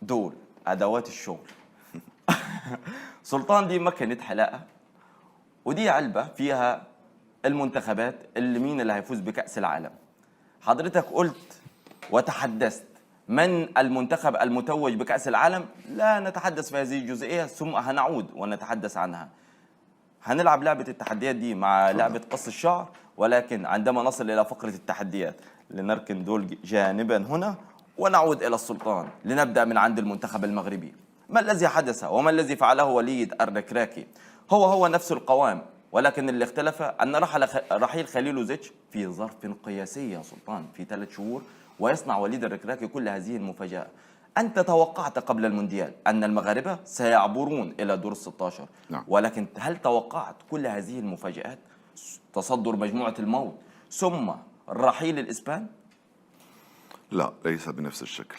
دول ادوات الشغل. سلطان دي مكنة حلاقة، ودي علبة فيها المنتخبات اللي مين اللي هيفوز بكأس العالم. حضرتك قلت وتحدثت من المنتخب المتوج بكأس العالم، لا نتحدث في هذه الجزئية ثم هنعود ونتحدث عنها. هنلعب لعبة التحديات دي مع لعبة قص الشعر، ولكن عندما نصل إلى فقرة التحديات لنركن دول جانبا هنا ونعود إلى السلطان. لنبدأ من عند المنتخب المغربي. ما الذي حدث وما الذي فعله وليد الركراكي؟ هو نفس القوام، ولكن اللي اختلف أن رحيل خليلوزيتش في ظرف قياسي يا سلطان في 3 شهور، ويصنع وليد الركراكي كل هذه المفاجأة. أنت توقعت قبل المونديال أن المغاربة سيعبرون إلى دور ال16، نعم. ولكن هل توقعت كل هذه المفاجآت؟ تصدر مجموعة الموت ثم رحيل الإسبان؟ لا، ليس بنفس الشكل.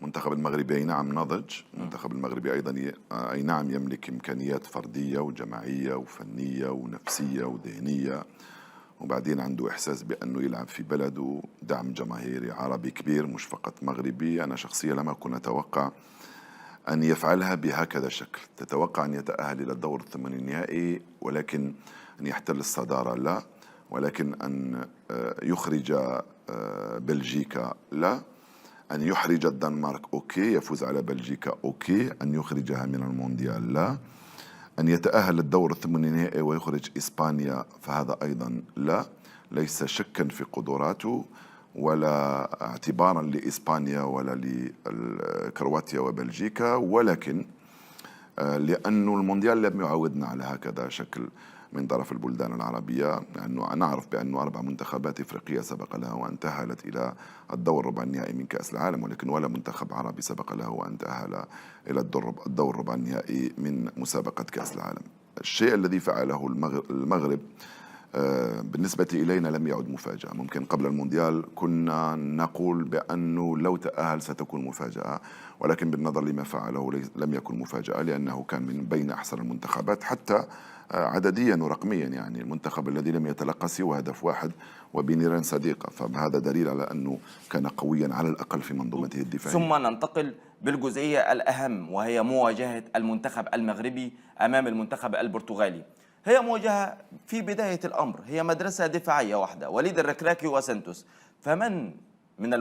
المنتخب المغربي أي نعم نضج، المنتخب المغربي أيضا أي نعم يملك إمكانيات فردية وجماعية وفنية ونفسية وذهنية، وبعدين عنده إحساس بأنه يلعب في بلده، دعم جماهيري عربي كبير مش فقط مغربي. أنا شخصيا لم أكن أتوقع أن يفعلها بهكذا شكل. تتوقع أن يتأهل إلى الدور الثمانية النهائي، ولكن أن يحتل الصدارة لا، ولكن أن يخرج بلجيكا لا، أن يحرج الدنمارك أوكي، يفوز على بلجيكا أوكي، أن يخرجها من المونديال لا، أن يتأهل الدور الثمانية النهائي ويخرج إسبانيا فهذا أيضا لا. ليس شكا في قدراته ولا اعتبارا لإسبانيا ولا لكرواتيا وبلجيكا، ولكن لأن المونديال لم يعودنا على هكذا شكل من طرف البلدان العربية، لأنه نعرف بأنه 4 منتخبات إفريقية سبق لها وأن تأهلت إلى الدور ربع النهائي من كأس العالم، ولكن ولا منتخب عربي سبق له وأن تأهل إلى الدور ربع النهائي من مسابقة كأس العالم. الشيء الذي فعله المغرب بالنسبة إلينا لم يعد مفاجأة. ممكن قبل المونديال كنا نقول بأنه لو تأهل ستكون مفاجأة، ولكن بالنظر لما فعله لم يكن مفاجأة، لأنه كان من بين أحسن المنتخبات حتى عدديا ورقميا. يعني المنتخب الذي لم يتلقى سوى هدف واحد وبنيران صديقة، فهذا دليل على أنه كان قويا على الأقل في منظومته الدفاعية. ثم ننتقل بالجزئية الأهم، وهي مواجهة المنتخب المغربي أمام المنتخب البرتغالي. هي مواجهة في بداية الأمر، هي مدرسة دفاعية واحدة، وليد الركراكي وسانتوس. فمن من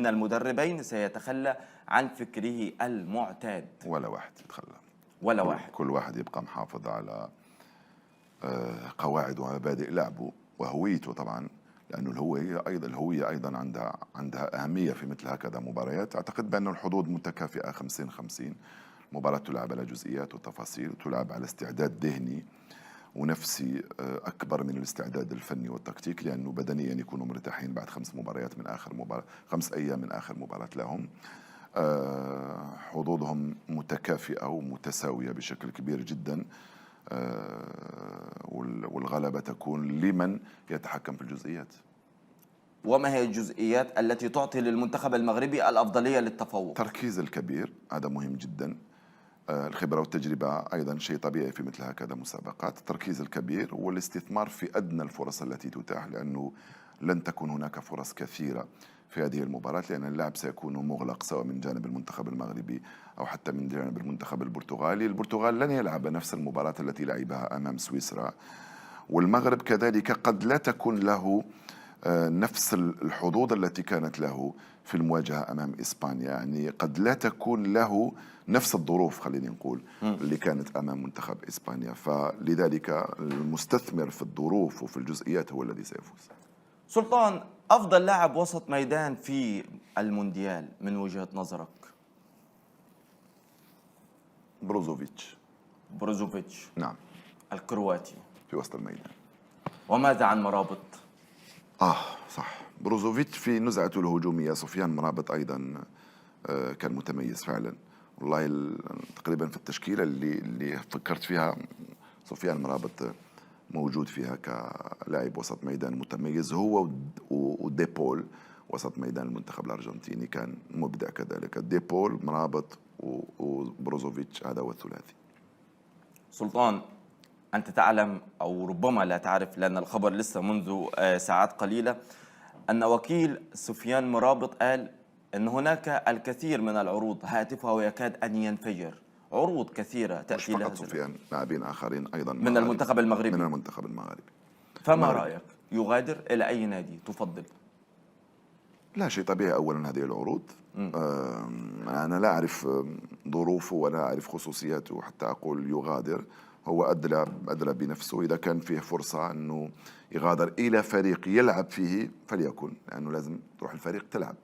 المدربين سيتخلى عن فكره المعتاد؟ ولا واحد يتخلى، ولا واحد. كل واحد يبقى محافظ على قواعد ومبادئ لعبه وهويته طبعا، لأنه الهوية أيضا عندها أهمية في مثل هكذا مباريات. أعتقد بأن الحظوظ متكافئة 50-50. مباراة تلعب على جزئيات وتفاصيل، تلعب على استعداد ذهني ونفسي أكبر من الاستعداد الفني والتكتيك، لأنه بدنيا يكونوا مرتاحين بعد 5 أيام من آخر مباراة لهم. حظوظهم متكافئة ومتساوية بشكل كبير جدا، والغلبة تكون لمن يتحكم في الجزئيات. وما هي الجزئيات التي تعطي للمنتخب المغربي الأفضلية للتفوق؟ التركيز الكبير هذا مهم جدا. الخبرة والتجربة أيضا شيء طبيعي في مثل هكذا مسابقات. التركيز الكبير والاستثمار في أدنى الفرص التي تتاح، لأنه لن تكون هناك فرص كثيرة في هذه المباراة، لأن اللعب سيكون مغلق سواء من جانب المنتخب المغربي أو حتى من جانب المنتخب البرتغالي. البرتغال لن يلعب نفس المباراة التي لعبها أمام سويسرا، والمغرب كذلك قد لا تكون له نفس الحظوظ التي كانت له في المواجهة أمام إسبانيا. يعني قد لا تكون له نفس الظروف خلينا نقول اللي كانت أمام منتخب إسبانيا، فلذلك المستثمر في الظروف وفي الجزئيات هو الذي سيفوز. سلطان، أفضل لاعب وسط ميدان في المونديال من وجهة نظرك؟ بروزوفيتش. نعم، الكرواتي في وسط الميدان. وماذا عن مرابط؟ صح، بروزوفيتش في نزعته الهجومية. سفيان مرابط أيضا كان متميز فعلا. والله تقريبا في التشكيلة اللي فكرت فيها سفيان مرابط موجود فيها كلاعب وسط ميدان متميز، هو وديبول. وسط ميدان المنتخب الأرجنتيني كان مبدع كذلك، ديبول مرابط وبروزوفيتش، هذا هو الثلاثي. سلطان، أنت تعلم أو ربما لا تعرف، لأن الخبر لسه منذ ساعات قليلة، أن وكيل سفيان مرابط قال أن هناك الكثير من العروض هاتفها ويكاد أن ينفجر، عروض كثيرة مش تأتي فقط لها سفيان، لاعبين آخرين أيضا من المنتخب المغربي. من المنتخب المغربي. فما المغرب. رأيك؟ يغادر إلى أي نادي تفضل؟ لا، شيء طبيعي. أولا هذه العروض أنا لا أعرف ظروفه ولا أعرف خصوصياته حتى أقول يغادر. هو أدرى بنفسه. إذا كان فيه فرصة أنه يغادر إلى فريق يلعب فيه فليكن، لأنه لازم تروح الفريق تلعب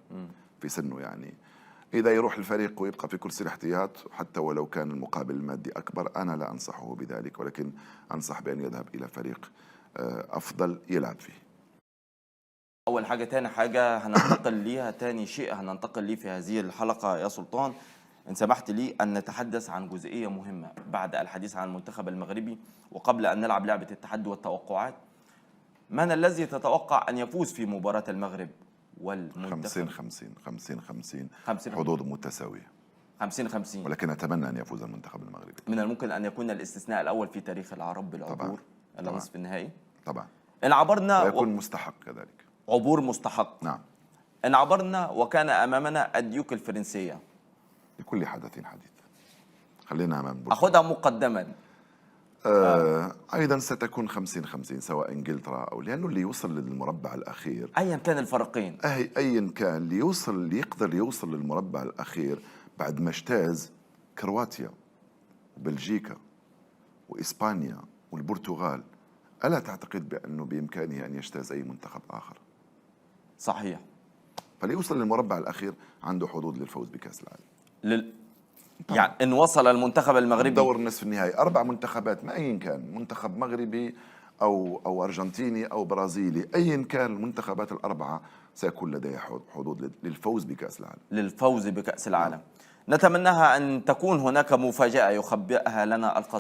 في سنه يعني. إذا يروح الفريق ويبقى في كرسي الاحتياط حتى ولو كان المقابل المادي أكبر، أنا لا أنصحه بذلك، ولكن أنصح بأن يذهب إلى فريق أفضل يلعب فيه. أول حاجة. تاني حاجة هننتقل ليها، تاني شيء هننتقل ليه في هذه الحلقة يا سلطان، إن سمحت لي أن نتحدث عن جزئية مهمة بعد الحديث عن المنتخب المغربي، وقبل أن نلعب لعبة التحدي والتوقعات. من الذي تتوقع أن يفوز في مباراة المغرب والمنتخب؟ 50-50 50. حظوظ متساوية. 50-50. ولكن أتمنى أن يفوز المنتخب المغربي. من الممكن أن يكون الاستثناء الأول في تاريخ العرب بالعبور طبعاً. إلى نصف النهائي. طبعا. إن عبرنا ويكون مستحق كذلك. عبور مستحق. نعم. إن عبرنا وكان أمامنا الديوك الفرنسية. لكل حدث حديث. خلينا أمام أخذها مقدما. أيضا ستكون 50-50 سواء إنجلترا أو، لأنه اللي يوصل للمربع الأخير أيا كان الفريقين، أيا كان اللي يقدر يوصل للمربع الأخير بعد ما اجتاز كرواتيا وبلجيكا وإسبانيا والبرتغال، ألا تعتقد بأنه بإمكانه أن يجتاز أي منتخب آخر؟ صحيح. فليوصل للمربع الأخير عنده حظوظ للفوز بكأس العالم. يعني إن وصل المنتخب المغربي دور نصف النهائي 4 منتخبات، ما أيا كان منتخب مغربي أو أرجنتيني أو برازيلي، أيا كان المنتخبات الأربعة سيكون لديها حظوظ للفوز بكأس العالم. للفوز بكأس العالم. نتمناها أن تكون هناك مفاجأة يخبئها لنا القدر.